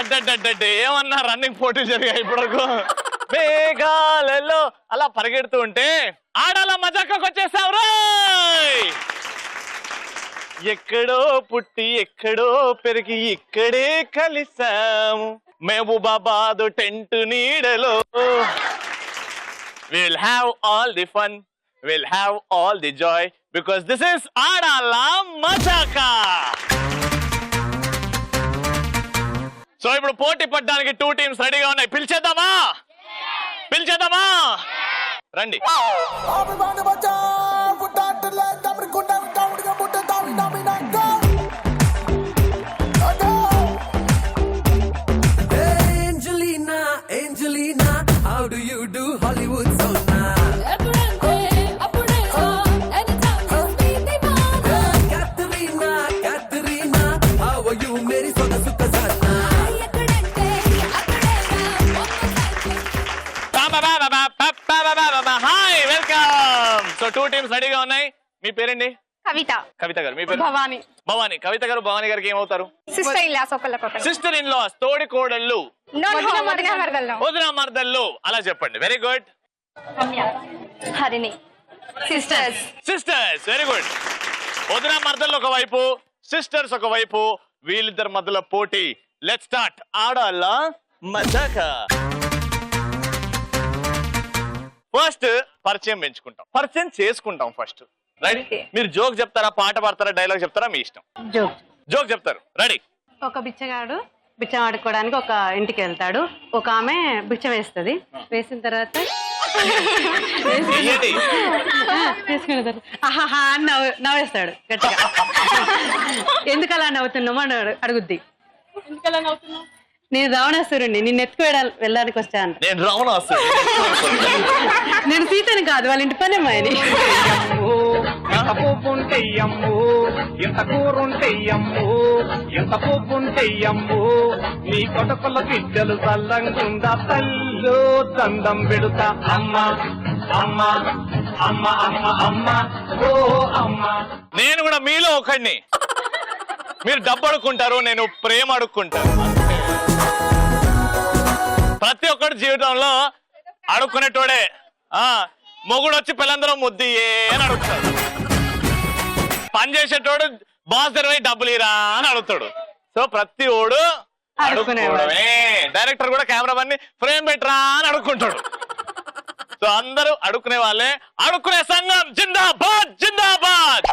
అడ్డడ్డడ్డే ఏమన్నా రన్నింగ్ పోటీలు జరిగాయి ఇప్పటివరకు. వేగాలలో అలా పరిగెడుతూ ఉంటే ఆడాల మజాకకు వచ్చేసావు రోయ్. ఎక్కడో పుట్టి ఎక్కడో పెరిగి ఇక్కడే కలిసాము మహబూబాబాద్ టెంట్ నీడలో. We'll have all the fun, we'll have all the joy because this is Aadala Majaka. So ఇప్పుడు పోటీ పడడానికి 2 టీమ్స్ రెడీగా ఉన్నాయి. పిలిచేద్దామా రండి. Angelina, how do you do Hollywood so now? Katerina, how are you Meri Soda Sukazana? Hi welcome. So 2 teams రెడీగా ఉన్నాయి. మీ పేరండి? కవిత గారు. మీ పేరు? భవాని. కవిత గారు భవాని గారికి ఏమవుతారు? సిస్టర్ ఇన్ లాస్, తోడి కోడళ్ళు, వదిన మర్దళ్ళు అలా చెప్పండి. Very good. Harini. Sisters very good. వదిన మర్దళ్ళు ఒక వైపు, సిస్టర్స్ ఒక వైపు, వీళ్ళిద్దరి మధ్యలో పోటీ. Let's start Aadala Majaka. First పరిచయం పెంచుకుంటాం, పరిచయం చేసుకుంటాం ఫస్ట్. రెడీ? మీరు జోక్ చెప్తారా, పాట పాడతారా, డైలాగ్ చెప్తారా, మీ ఇష్టం. జోక్ చెప్తారు. రెడీ? ఒక బిచ్చగాడు బిచ్చం ఆడుకోవడానికి ఒక ఇంటికి వెళ్తాడు. ఒక ఆమె బిచ్చ వేస్తుంది. వేసిన తర్వాత ఆహాహా అని నవ్వేస్తాడు గట్టిగా. ఎందుకు అలా నవ్వుతున్నామో అని అడుగుద్ది. నేను రావణాసురుణ్ణి, నిన్ను ఎత్తుకు వెళ్ళడానికి వచ్చాను. నేను సీతని కాదు, వాళ్ళ ఇంటి పని అమ్మాయిని. ఎంత పోపుంటెయ్యమ్ము, ఎంత కూరుంటెయ్యమ్ము, ఎంత పోపుంటెయ్యమ్ము, నీ కొడుకుల బిడ్డలు చల్లంగుండా తల్లు దండం పెడుతా. అమ్మ అమ్మ అమ్మ అమ్మ అమ్మ ఓ అమ్మ. నేను కూడా మీలో ఒకడిని. మీరు డబ్బు అడుక్కుంటారు, నేను ప్రేమ అడుక్కుంటాను. ప్రతి ఒక్కటి జీవితంలో అడుక్కునేటోడే. మొగుడు వచ్చి పిల్లందరూ ముద్దియే అని అడుగుతాడు. పని చేసేటోడు బాస్ దగ్గర డబ్బులు ఇరా అని అడుగుతాడు. సో ప్రతి ఓడు అడుక్కునేవాడే. డైరెక్టర్ కూడా కెమెరామెన్ ఫ్రేమ్ పెట్టరా అని అడుక్కుంటాడు. సో అందరూ అడుక్కునే వాళ్ళే. అడుక్కునే సంఘం జిందాబాద్ జిందాబాద్.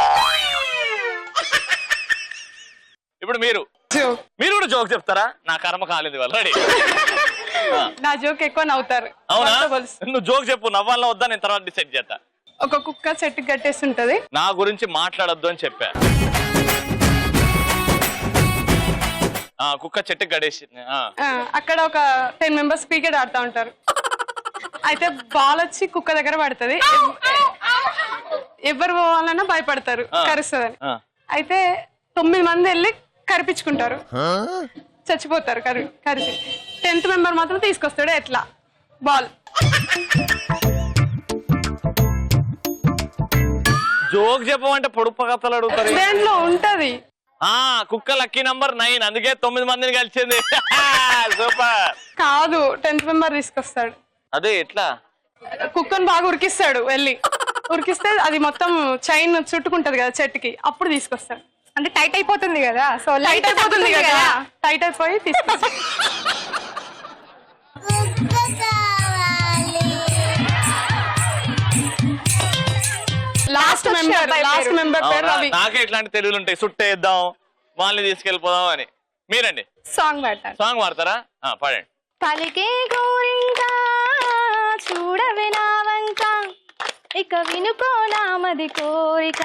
ఇప్పుడు మీరు కూడా జోక్ చెప్తారా? నా కర్మ కాలేదు వాళ్ళు. రెడీ? నా జోక్ ఎక్కువ నవ్వుతారు. అవునా? నువ్వు జోక్ చెప్పు, నవ్వాలా వద్దా నేను తర్వాత డిసైడ్ చేస్తా. ఒక కుక్క చెట్టు కట్టేసి ఉంటది. నా గురించి మాట్లాడొద్దు అని చెప్పా. కుక్క చెట్టుకి గడేసి అక్కడ ఒక 10 మెంబర్స్ క్రికెట్ ఆడుతూ ఉంటారు. అయితే బాల్ వచ్చి కుక్క దగ్గర పడుతుంది. ఎవరు పోవాలన్నా భయపడతారు కరుస్తుందని. అయితే 9 మంది వెళ్ళి కరిపించుకుంటారు, చచ్చిపోతారు కరిసి. 10th మెంబర్ మాత్రం తీసుకొస్తాడు ఎట్లా బాల్. జోక్ చెప్పమంటే పొడుపు కథలు అడుగుతారు. దేంట్లో ఉంటది. కుక్క లక్కీ నంబర్ 9, అందుకే 9 మందిని కలిసింది. సూపర్. కాదు, 10th మెంబర్ తీసుకొస్తాడు. అదే ఎట్లా? కుక్కను బాగా ఉరికిస్తాడు. వెళ్ళి ఉరికిస్తే అది మొత్తం చైన్ చుట్టుకుంటది కదా చెట్టుకి, అప్పుడు తీసుకొస్తాడు. అంటే టైట్ అయిపోతుంది కదా. సో టైట్ అయిపోతుంది కదా, టైట్ అయిపోయి తీసుకొస్తాడు. లాస్ట్ మెంబర్ పేరు రవి. నాకే ఇట్లాంటి తెలుగులు ఉంటాయి. సుట్టేద్దాం, వాళ్ళని తీసుకెళ్ళిపోదాం అని. మీరండి సాంగ్ పాడతారు. సాంగ్ పాడతారా? పాడండి. పలికే గోరింకా చూడవే నా వంక, ఇక వినుకో నామది కోరిక,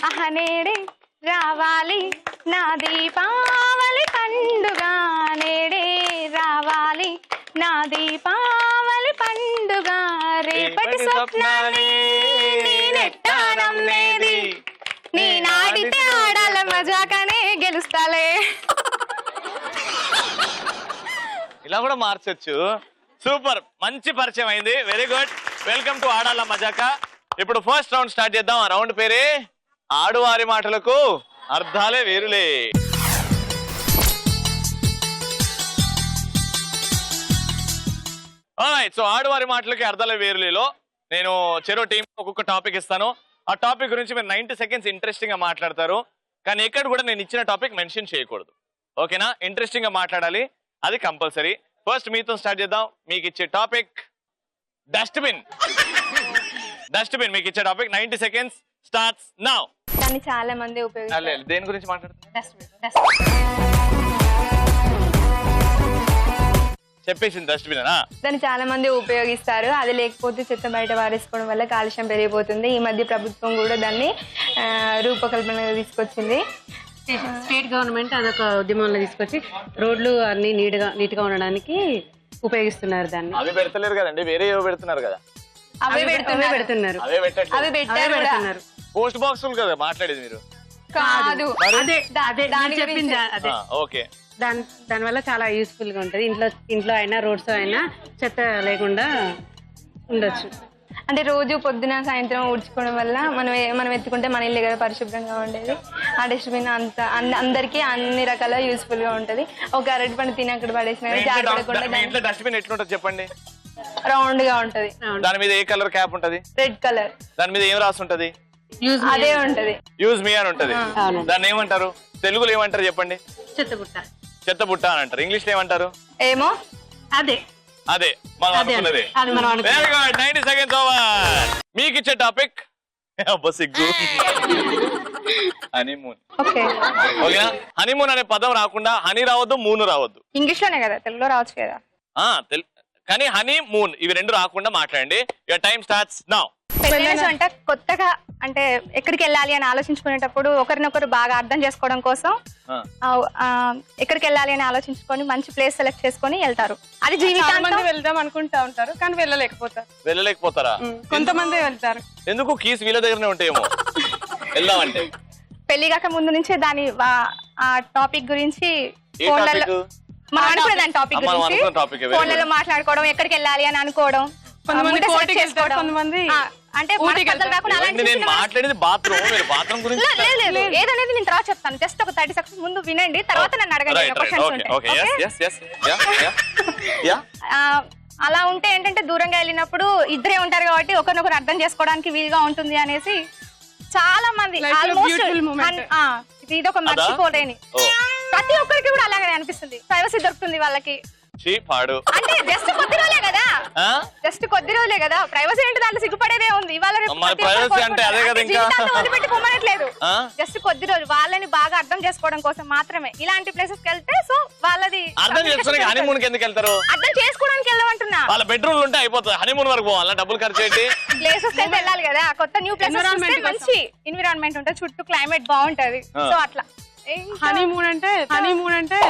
అహనేడే రావాలి నా దీపావళి పండుగ, నేడే రావాలి నా దీపావళి పండుగ, రేపటి స్వప్నాన్ని నేనెట్టా నమ్మేది, నీ నాటితే ఆడాల మజాకనే గెలుస్తాలే. ఇలా కూడా మార్చొచ్చు. సూపర్, మంచి పరిచయం అయింది. Very good. Welcome to Aadala Majaka. ఇప్పుడు ఫస్ట్ రౌండ్ స్టార్ట్ చేద్దాం. ఆ రౌండ్ పేరే ఆడువారి మాటలకు అర్థాలే వేరులే. సో ఆడవారి మాటలకి అర్థాల వేరులేలో నేను చెరో టీం ఒక్కొక్క టాపిక్ ఇస్తాను. ఆ టాపిక్ గురించి మీరు 90 seconds ఇంట్రెస్టింగ్ గా మాట్లాడతారు. కానీ ఎక్కడ కూడా నేను ఇచ్చిన టాపిక్ మెన్షన్ చేయకూడదు. ఓకేనా? ఇంట్రెస్టింగ్ గా మాట్లాడాలి, అది కంపల్సరీ. ఫస్ట్ మీతో స్టార్ట్ చేద్దాం. మీకు ఇచ్చే టాపిక్ డస్ట్బిన్. డస్ట్బిన్ మీకు ఇచ్చే టాపిక్. 90 seconds starts now. దాన్ని చాలా మంది ఉపయోగిస్తారు. దేని గురించి మాట్లాడుతున్నారు? చెప్పేసింది డస్ట్బిన్. దాన్ని చాలా మంది ఉపయోగిస్తారు. అది లేకపోతే చెత్త బయట పారేసుకోవడం వల్ల కాలుష్యం పెరిగిపోతుంది. ఈ మధ్య ప్రభుత్వం కూడా దాన్ని రూపకల్పన తీసుకొచ్చింది. స్టేట్ గవర్నమెంట్ అదొక ఉద్యమంలో తీసుకొచ్చి రోడ్లు అన్ని నీట్గా ఉండడానికి ఉపయోగిస్తున్నారు దాన్ని. అవి పెడతలేరు కదండి, వేరే ఏవో పెడుతున్నారు కదా. అవే పెడుతున్నారు. అవి పెట్టారు. పోస్ట్ బాక్స్ కదా మాట్లాడేది మీరు? కాదు, అదే దాని చెప్పింది అదే. ఓకే. దానివల్ల చాలా యూస్ఫుల్ గా ఉంటది. ఇంట్లో అయినా రోడ్స్ అయినా చెత్త లేకుండా ఉండొచ్చు. అంటే రోజు పొద్దున సాయంత్రం ఊడ్చుకోవడం వల్ల మనం ఎత్తుకుంటే మన ఇల్లు కదా పరిశుభ్రంగా ఉండేది. ఆ డస్ట్బిన్ అందరికీ అన్ని రకాల యూస్ఫుల్ గా ఉంటది. ఒక అరటి పండు తిని అక్కడ పడేసిన డస్ట్బిన్ ఎట్లుంటది చెప్పండి? రౌండ్ గా ఉంటది. దాని మీద ఏ కలర్ క్యాప్ ఉంటది? Red colour. దాని మీద ఏం రాసి ఉంటది? అదే ఉంటది, యూజ్ మీ అని ఉంటది. దాన్ని ఏమంటారు తెలుగులో? ఏమంటారు చెప్పండి? చెత్తబుట్ట. చెత్తబుట్ట అని అంటారు. ఇంగ్లీష్ లో ఏమంటారు? ఏమో. అదే మనం అనుకున్నది. Very good. 90 seconds over. మీకు ఇచ్చే టాపిక్ సిగ్గు. హనీమూన్. ఓకేనా? హనీమూన్ అనే పదం రాకుండా హనీ రావద్దు, మూన్ రావద్దు. ఇంగ్లీష్ లోనే కదా, తెలుగులో రావచ్చు కదా. కానీ హనీ మూన్ ఇవి రెండు రాకుండా మాట్లాడండి. Your time starts now. అంటే కొత్తగా అంటే ఎక్కడికి వెళ్ళాలి అని ఆలోచించుకునేటప్పుడు ఒకరినొకరు బాగా అర్థం చేసుకోవడం కోసం ఎక్కడికి వెళ్ళాలి అని ఆలోచించుకొని మంచి ప్లేస్ సెలెక్ట్ చేసుకొని వెళ్తారు. అది జీవితాంతం వెళ్దాం అనుకుంటా ఉంటారు కానీ వెళ్ళలేకపోతారా? కొంతమంది వెళ్తారు. ఎందుకు? కీస్ వీళ్ళ దగ్గరనే ఉంటాయేమో వెళ్దామంటే. పెళ్లి కాక ముందు నుంచే దాని ఆ టాపిక్ గురించి ఫోన్లలో ఫోన్లలో మాట్లాడుకోవడం, ఎక్కడికి వెళ్ళాలి అని అనుకోవడం, అంటే నేను మాట్లాడేది బాత్రూమ్. మీరు బాత్రూమ్ గురించి ఏదనేది నేను తర్వాత చెప్తాను. జస్ట్ ఒక 30 seconds ముందు వినండి, తర్వాత నన్ను అడగండి. అలా ఉంటే ఏంటంటే దూరంగా వెళ్ళినప్పుడు ఇద్దరే ఉంటారు కాబట్టి ఒకరినొకరు అర్థం చేసుకోవడానికి వీలుగా ఉంటుంది అనేసి చాలా మంది ఇది ఒక మర్చిపోలేని ప్రతి ఒక్కరికి కూడా అలాగే అనిపిస్తుంది. ప్రైవసీ దొరుకుతుంది వాళ్ళకి. అంటే జస్ట్ కొద్ది రోజులే కదా, ప్రైవసీ అంటే దాంట్లో సిగ్గుపడేదే ఉంది. వదిలిపెట్టి పొమ్మనట్లేదు. జస్ట్ కొద్ది రోజులు వాళ్ళని బాగా అర్థం చేసుకోవడం కోసం మాత్రమే ఇలాంటి ప్లేసెస్ వెళ్తే సో వాళ్ళది అర్థం చేసుకోవడానికి ఎందుకు వెళ్తారు? అర్థం చేసుకోవడానికి వెళ్ళమంటున్నా. వాళ్ళ బెడ్రూమ్ ఉంటే అయిపోతుంది, హనీమూన్ వరకు పోవాలా? డబ్బులు ఖర్చు చేయండి. ప్లేసెస్ అయితే వెళ్ళాలి కదా, కొత్త న్యూ ప్లేసెస్ మంచి ఎన్విరాన్మెంట్ ఉంటుంది, చుట్టూ క్లైమేట్ బాగుంటది. సో అట్లా హనీమూన్ అంటే హనీమూన్ అంటే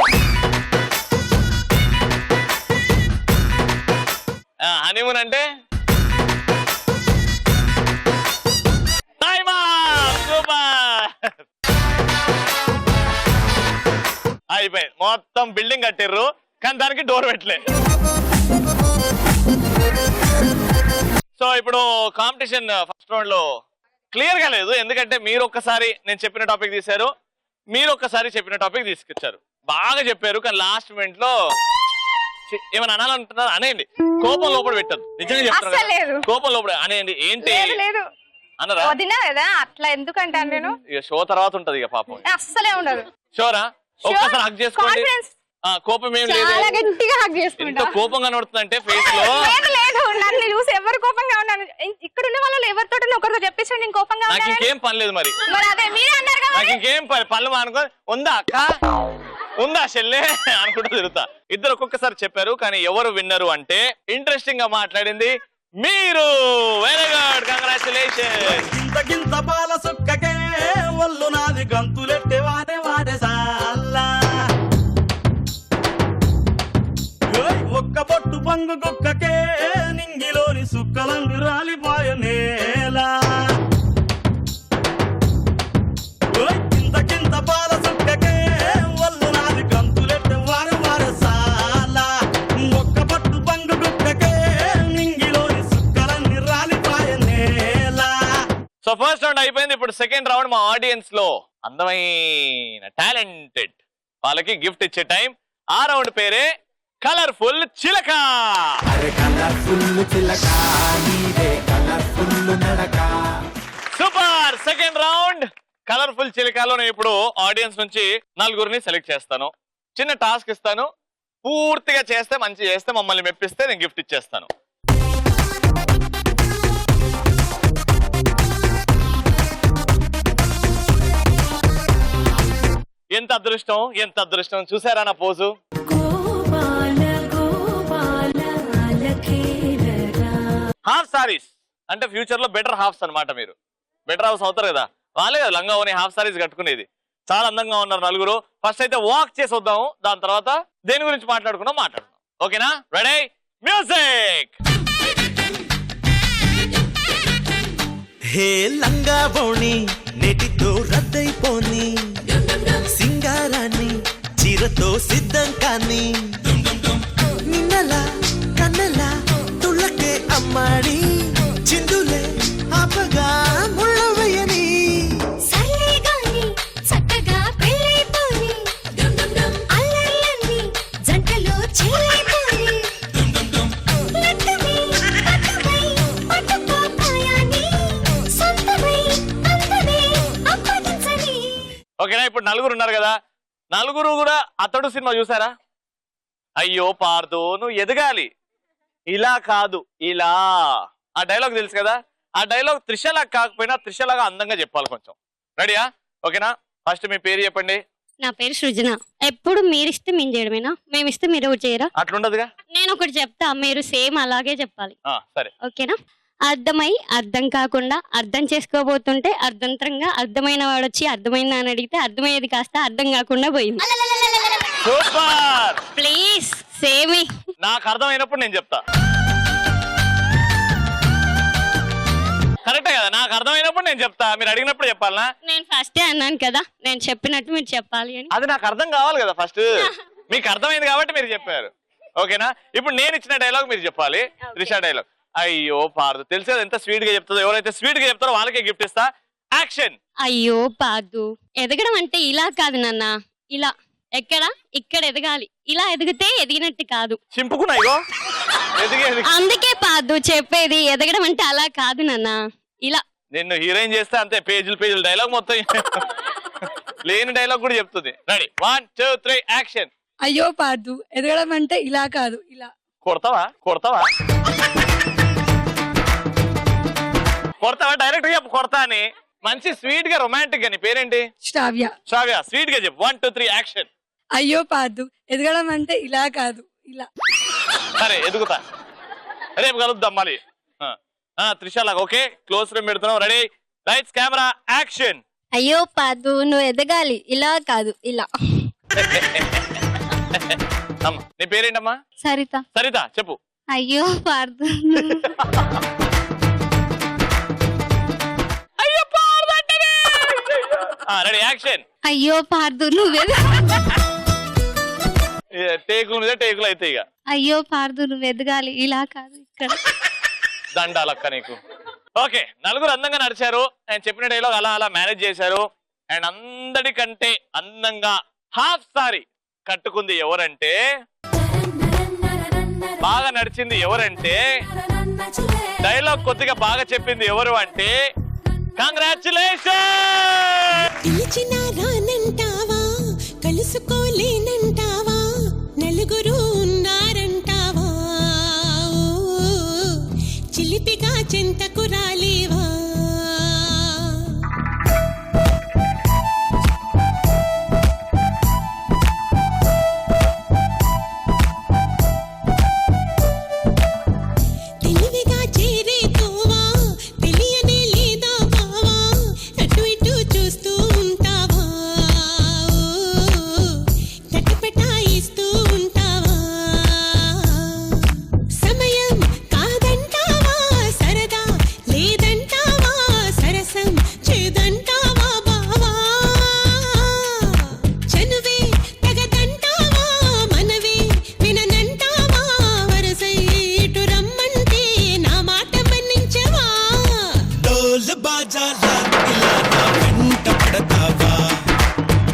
అయిపోయింది. మొత్తం బిల్డింగ్ కట్టిర్రు కానీ దానికి డోర్ పెట్టలే. సో ఇప్పుడు కాంపిటీషన్ ఫస్ట్ రౌండ్ లో క్లియర్ గా లేదు, ఎందుకంటే మీరు ఒక్కసారి నేను చెప్పిన టాపిక్ తీశారు, మీరు ఒక్కసారి చెప్పిన టాపిక్ తీసుకొచ్చారు. బాగా చెప్పారు కానీ లాస్ట్ మినిట్ లో ఏమైనా అనాలంటున్నారు అనేయండి. కోపం లోపల పెట్టద్దు. నిజంగా చెప్తారు, కోపం లోపల అనేయండి. ఏంటి అన్నారా? అట్లా ఎందుకంటే నేను షో తర్వాత ఉంటది ఇక పాపం. అస్సలే ఉండదు. షోరా ఒక్కసారి హక్ చేసుకోండి. కోపం ఏం లేదు, గట్టిగా హక్ చేసుకుంటా. కోపంగా నడుతుందంటే ఫేస్ లో లేదు. నన్ను చూసి ఎవరు కోపంగా ఉన్నాను? ఇక్కడ ఉన్న వాళ్ళు ఎవరితో ఒకరితో చెప్పించండి నేను కోపంగా నాకు ఇంకేం పని లేదు. మరి అదే మీరే అన్నారు కదా, నాకు ఇంకేం పనులు అనుకో. ఉందా అక్క, ఉందా చెల్లె అనుకుంటూ తిరుగుతా. ఇద్దరు ఒక్కొక్కసారి చెప్పారు కానీ ఎవరు విన్నరు అంటే ఇంట్రెస్టింగ్ గా మాట్లాడింది మీరు. Very good, congratulation. గింత పాల సుక్కకే ఒళ్ళు నాది గంతులెట్టే వాడే సాల్లా. ఒక్క పొట్టు పంగు కుక్కకే నింగిలోని సుక్కలందు రాలిపోయే నేలా. కింద పాల సుక్కకే ఒళ్ళు నాది గంతులెట్టే వాడే సాలా. ఒక్క పొట్టు పంగు కుక్కకే నింగిలోని సుక్కలన్నీ రాలిపోయే నేలా. సో ఫస్ట్ రౌండ్ అయిపోయింది. ఇప్పుడు సెకండ్ రౌండ్ మా ఆడియన్స్ లో అందమైన టాలెంటెడ్ వాళ్ళకి గిఫ్ట్ ఇచ్చే టైం. ఆ రౌండ్ పేరే కలర్ఫుల్ చిలక. అరే కలర్ఫుల్ చిలక నీదే కలర్ఫుల్ నడక. సూపర్. సెకండ్ రౌండ్ కలర్ఫుల్ చిలకలో నేను ఇప్పుడు ఆడియన్స్ నుంచి 4 సెలెక్ట్ చేస్తాను. చిన్న టాస్క్ ఇస్తాను, పూర్తిగా చేస్తే మంచి చేస్తే మమ్మల్ని మెప్పిస్తే నేను గిఫ్ట్ ఇచ్చేస్తాను. ఎంత అదృష్టం, ఎంత అదృష్టం. చూసారా నా పోజు? హాఫ్ సారీస్ అంటే ఫ్యూచర్ లో బెటర్ హాఫ్స్ అన్నమాట. మీరు బెటర్ హాఫ్స్ అవుతారు కదా, వాళ్ళే కదా లంగా ఓని హాఫ్ సారీస్ కట్టుకునేది. చాలా అందంగా ఉన్నారు 4. ఫస్ట్ అయితే వాక్ చేసి వద్దాము, దాని తర్వాత దేని గురించి మాట్లాడుకుందాం. ఓకేనా? Ready, music. హే లంగా బోణి నెటితో రద్దయిపోని, సింగారాన్ని చీరతో సిద్ధం కాని, నిన్నలా కన్నలా తుళ్ళకే అమ్మాడి, చిందులే ఆపగా ముళ్ళవయని. ఓకేనా? ఇప్పుడు 4 ఉన్నారు కదా, 4 కూడా అతడు సినిమా చూసారా? అయ్యో పార్దు నువ్వు ఎదగాలి, ఇలా కాదు ఇలా. ఆ డైలాగ్ తెలుసు కదా? ఆ డైలాగ్ త్రిషలాగా కాకపోయినా త్రిషలాగా అందంగా చెప్పాలి కొంచెం. రెడీయా? ఓకేనా? ఫస్ట్ మీ పేరు చెప్పండి. నా పేరు సృజన. ఎప్పుడు మీరిస్తే మేము చేయడమేనా? మేమిస్తే మీరు ఒకటి చేయరా? అట్లుండదుగా. నేను ఒకటి చెప్తా, మీరు సేమ్ అలాగే చెప్పాలి. సరే. ఓకేనా? అర్థమై అర్థం కాకుండా అర్థం చేసుకోబోతుంటే అర్థంతరంగా అర్థమైన వాడు వచ్చి అర్థమైందా అని అడిగితే అర్థమయ్యేది కాస్త అర్థం కాకుండా పోయింది. సూపర్. ప్లీజ్ సేమి. నాకు అర్థమైనప్పుడు నేను చెప్తా. కరెక్టే కదా? నాకు అర్థమైనప్పుడు నేను చెప్తా, మీరు అడిగినప్పుడు చెప్పాలనా? నేను ఫస్టే అన్నాను కదా, నేను చెప్పినట్టు మీరు చెప్పాలి అని. అది నాకు అర్థం కావాలి కదా ఫస్ట్. మీకు అర్థమైంది కాబట్టి మీరు చెప్పారు. ఓకేనా? ఇప్పుడు నేను ఇచ్చిన డైలాగ్ మీరు చెప్పాలి. త్రిష డైలాగ్. అయ్యో పార్దు తెలుసు కదా ఎంత స్వీట్ గా చెప్తుందో. ఎవరైతే స్వీట్ గా చెప్తారో వాళ్ళకే గిఫ్ట్ ఇస్తా. యాక్షన్. అయ్యో పార్దు, ఎదగడం అంటే ఇలా కాదు నాన్న, ఇలా. ఎక్కడ? ఇక్కడ ఎదగాలి. ఇలా ఎదిగితే ఎదిగినట్టు కాదు. చింపుకున్నా ఇగో ఎదిగేది. అందుకే పార్దు చెప్పేది, ఎదగడం అంటే అలా కాదు నాన్న, ఇలా. నిన్ను హీరోయిన్ చేస్తే అంతే, పేజీలు డైలాగ్ మొత్తం లేని డైలాగ్ కూడా చెప్తుంది. Ready, 1 2 3 action. అయ్యో పార్దు, ఎదగడం అంటే ఇలా కాదు ఇలా. కొడతావా డైరెక్ట్ గా చెప్పు కొడతా అని. మంచి స్వీట్ గా రొమాంటిక్ గా. నీ పేరేంటి? శ్రావ్య. శ్రావ్య, స్వీట్ గా చెప్పు. 1 2 3 యాక్షన్. అయ్యో పార్దు, ఎదగడం అంటే ఇలా కాదు ఇలా. సరే ఎదుగుతా, రేపు కలుద్దాం మళ్ళీ. త్రిషలాగా. ఓకే, క్లోజ్ ఫ్రేమ్ పెడుతున్నాం. Ready, lights camera action. అయ్యో పార్దు, నువ్వు ఎదగాలి, ఇలా కాదు ఇలా. అమ్మా నీ పేరేంటమ్మా? సరిత. సరిత చెప్పు. అయ్యో పార్దు. Ready action. అయ్యో పార్దు, నువ్వే. టేకుల మీద టేకులు అయితే ఇక. అయ్యో పార్దు, నువ్వు ఎదగాలి, ఇలా కాదు ఇక్కడ. దండాలక్క నీకు. ఓకే, 4 అందంగా నడిచారు. నేను చెప్పిన డైలాగ్ అలా అలా మేనేజ్ చేశారు. అండ్ అందరికంటే అందంగా హాఫ్ సారీ కట్టుకుంది ఎవరంటే, బాగా నడిచింది ఎవరంటే, డైలాగ్ కొద్దిగా బాగా చెప్పింది ఎవరు అంటే, కంగ్రాచులేషన్. పిలిచినా రానంటావా, కలుసుకోలేనంటావా, నలుగురు ఉన్నారంటావా, చిలిపిగా చెంతకు రాలేవా. తెలివిగా చేరేతోవా, తెలియనే లేదా బావా, అటు ఇటు చూస్తూ ఉంటావా, తటపటాయిస్తూ ఉంటావా. సమయం కాదంటావా, సరదా లేదంటావా, సరసం చేదంటావా బావా, చనువే తగదంటావా, మనవే విననంటావా, వరసై ఇటు రమ్మంటే నా మాట మన్నించవా. డోలు బాజాలా ఇలా నా వెంట పడతావా,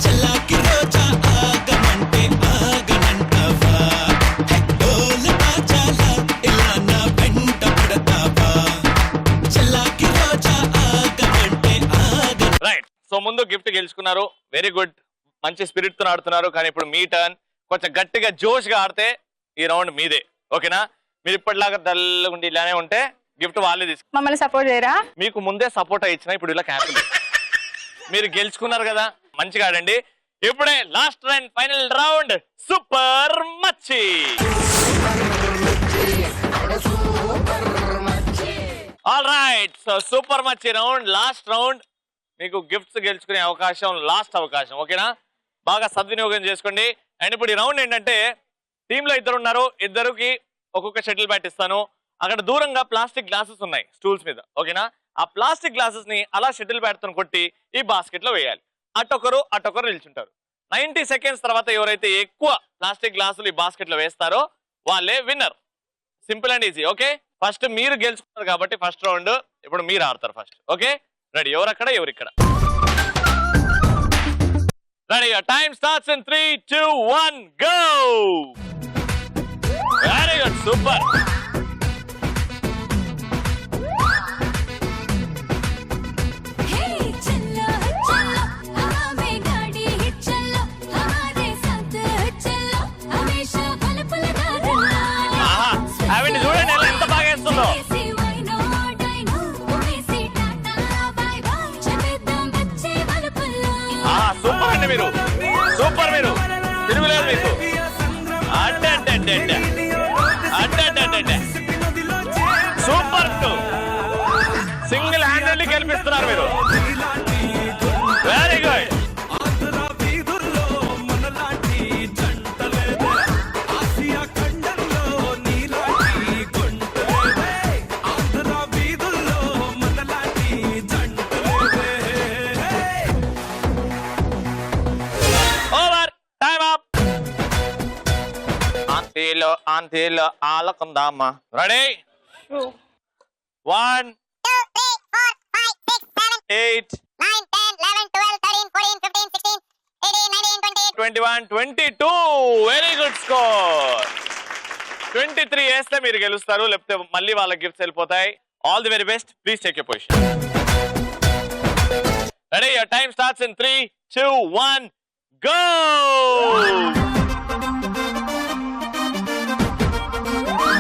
చల్లాకి రోజా ఆగమంటే ఆగనంటావా. హే ముందు గిఫ్ట్ గెలుచుకున్నారు, వెరీ గుడ్, మంచి స్పిరిట్ తో ఆడుతున్నారు. కానీ ఇప్పుడు మీ టర్న్, కొంచెం గట్టిగా జోష్ గా ఆడితే ఈ రౌండ్ మీదే, ఓకేనా? మీరు ఇప్పటిలాగా డల్గా ఉండి ఇలానే ఉంటే గిఫ్ట్ వాళ్ళే తీసుకు. మమ్మల్ని సపోర్ట్ చేయరా? మీకు ముందే సపోర్ట్ ఇచ్చిన, ఇప్పుడు ఇలా క్యాన్సిల్. మీరు గెలుచుకున్నారు కదా, మంచిగా ఆడండి. ఇప్పుడే last and final round, super మచ్చి. ఆల్ రైట్, సో సూపర్ మచ్చి రౌండ్, లాస్ట్ రౌండ్. మీకు గిఫ్ట్స్ గెలుచుకునే అవకాశం, లాస్ట్ అవకాశం, ఓకేనా? బాగా సద్వినియోగం చేసుకోండి. అండ్ ఇప్పుడు ఈ రౌండ్ ఏంటంటే, టీంలో ఇద్దరు ఉన్నారు, ఇద్దరికి ఒక్కొక్క షటిల్ బ్యాట్ ఇస్తాను. అక్కడ దూరంగా ప్లాస్టిక్ గ్లాసెస్ ఉన్నాయి స్టూల్స్ మీద, ఓకేనా? ఆ ప్లాస్టిక్ గ్లాసెస్ ని అలా షటిల్ బ్యాట్ తో కొట్టి ఈ బాస్కెట్ లో వేయాలి. అటొకరు నిల్చుంటారు. 90 సెకండ్స్ తర్వాత ఎవరైతే ఎక్కువ ప్లాస్టిక్ గ్లాసులు ఈ బాస్కెట్ లో వేస్తారో వాళ్ళే winner. Simple and easy, okay? First మీరు గెలుచుకున్నారు కాబట్టి ఫస్ట్ రౌండ్ ఇప్పుడు మీరు ఆడతారు ఫస్ట్, ఓకే? రెడీ? ఎవరక్కడ ఎవరిక్కడ? Ready? Time starts in 3, 2, 1 go. Very good, super. ఆవిడ చూడండి ఎలా ఎంత బాగా వేస్తుందో. సూపర్ అండి, మీరు సూపర్, మీరు తిరుగులేదు మీకు. అంటే సూపర్, సింగిల్ హ్యాండెడ్లీ గెలిపిస్తున్నారు మీరు. Very good. ఆంటీలో ఆలకుందామా. రెడీ? 1, 2, 3, 4, 5, 6, 7, 8, 9, 10, 11, 12, 13, 14, 15, 16, 18, 19, 20, 21, 22. Very good score. 23 వేస్తే మీరు గెలుస్తారు, లేకపోతే మళ్ళీ వాళ్ళ గిఫ్ట్స్ వెళ్ళిపోతాయి. All the very best. Please take your position. Ready? Your time starts in 3, 2, 1 go.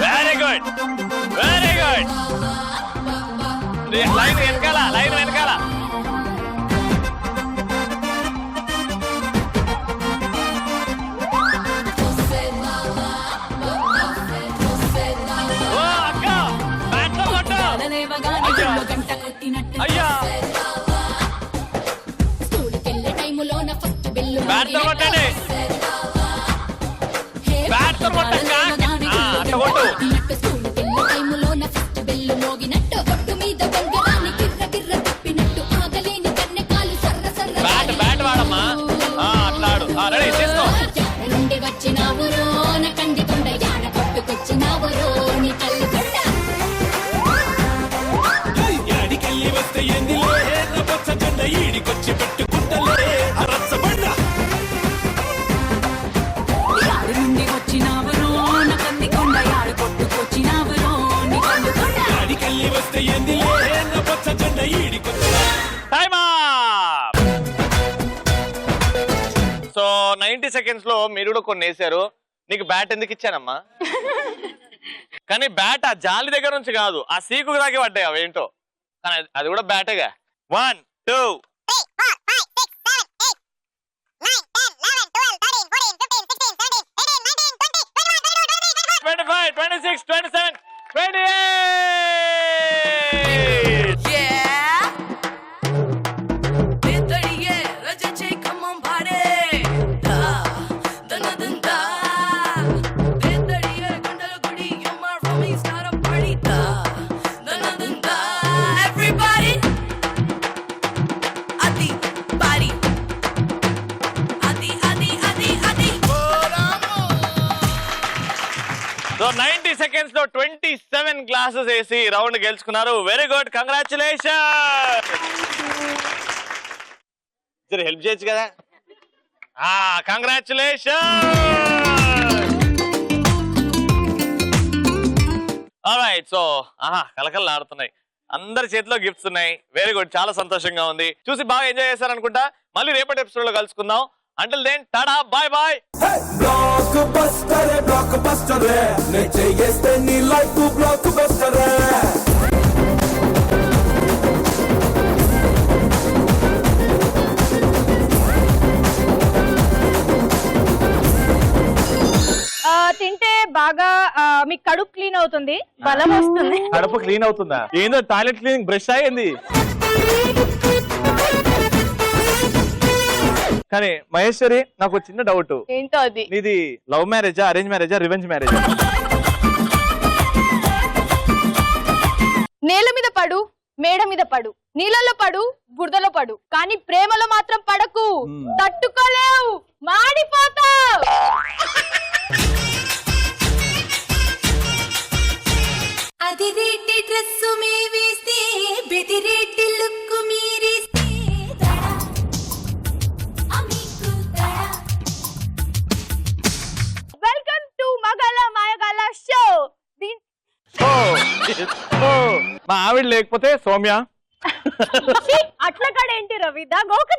Very good, very good. Line వెనకాల, లైన్ వెనకాల. ఓ అక్క, బ్యాట్ లో కొట్టు. అయ్యా, బ్యాట్ తో కొట్టండి, బ్యాట్ తో కొట్టండి. అట్ట కొట్టు. బ్యాట్ వాడమ్మా, అట్లా ఆడు. రెడీ? తీసుకో. ఈడికొచ్చి పెట్టుకుంటలే రచ్చబండ. సో 90 సెకండ్స్ లో మీరు కూడా కొన్ని వేసారు. నీకు బ్యాట్ ఎందుకు ఇచ్చానమ్మా? కానీ బ్యాట్ ఆ జాలి దగ్గర నుంచి కాదు, ఆ సీకు దాకా పడ్డాయి అవేంటో. కానీ అది కూడా బ్యాటేగా. 1, 2, 3, 4, 5, 6, 7, 8, 9, 10, 11, 12, 13, 14, 15, 16, 17, 18, 19, 20, 21, 22, 23, 24, 25, 26, 27, 28. Yeah. Bitteriye, Rajache, come on party. Da, da da da da. Bitteriye, Kandalagudi, Yamar from me, start a party. Da, da da da da. Everybody, Adi, body. Adi, Adi, Adi, Adi. So 90 seconds లో 27 glasses వేసి round గెలుచుకున్నారు. Very good, congratulation. జర help చేయొచ్చు కదా. Congratulation. Alright, so కలకలు ఆడుతున్నాయి. అందరి చేతిలో గిఫ్ట్స్ ఉన్నాయి. వెరీ గుడ్, చాలా సంతోషంగా ఉంది. చూసి బాగా ఎంజాయ్ చేశారు అనుకుంటా. మళ్ళీ రేపటి ఎపిసోడ్ లో కలుసుకుందాం. Until then tata, bye bye. Blockbuster నే చేస్తే నీ లైఫ్ బ్లాక్ బస్టర్. తింటే బాగా మీ కడుపు క్లీన్ అవుతుంది, బలం వస్తుంది. కడుపు క్లీన్ అవుతుందా? ఏందో టాయిలెట్ క్లీనింగ్ బ్రష్ అయ్యింది. కానీ మహేశ్వరి, నాకు చిన్న డౌట్. ఏంటో అది? నీది లవ్ మ్యారేజా, అరేంజ్ మ్యారేజా, రివెంజ్ మ్యారేజా? నేల మీద పడు, మేడ మీద పడు, నీళ్ళలో పడు, బురదలో పడు, కానీ ప్రేమలో మాత్రం పడకు. తట్టుకోలేవు, మాడిపోతావు. అది రేటి డ్రెస్సు మే వేస్తే బెదిరేటి లుక్కు మీరిస్తే దడా అమికు దడా. వెల్కమ్ టు మగల మాయగల షో. మా ఆవిడ లేకపోతే సౌమ్య. అట్లా కాడేంటి రవి దా గోక